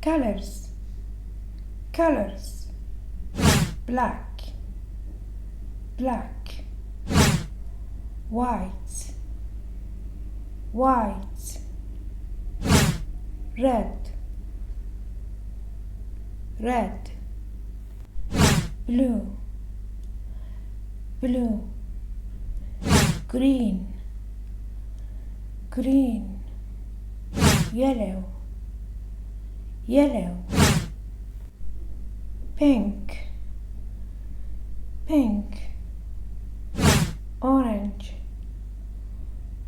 colors, colors, black, black, white, white, red, red, blue, blue, green, green, yellow, yellow, pink, pink, orange,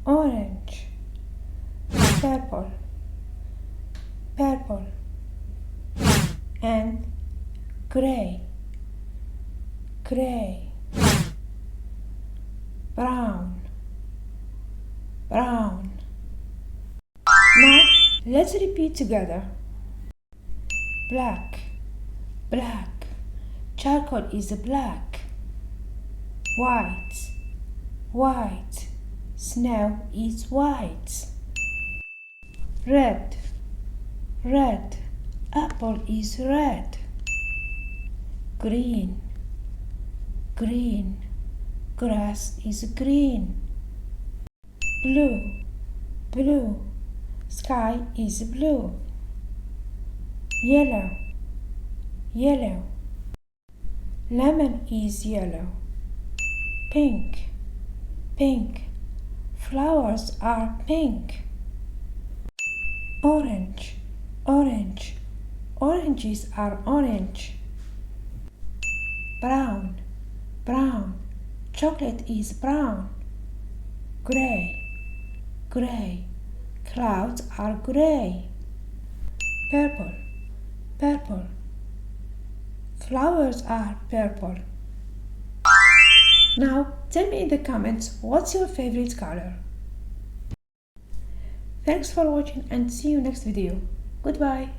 orange, purple, purple, and gray, gray, brown, brown. Now let's repeat together. Black, black, charcoal is black. White, white, snow is white. Red, red, apple is red. Green, green, grass is green. Blue, blue, sky is blue. Yellow, yellow, lemon is yellow. Pink, pink, flowers are pink. Orange, orange, oranges are orange. Brown, brown, chocolate is brown. Gray, gray, clouds are gray. Purple, purple, flowers are purple. Now tell me in the comments what's your favorite color. Thanks for watching and see you next video. Goodbye.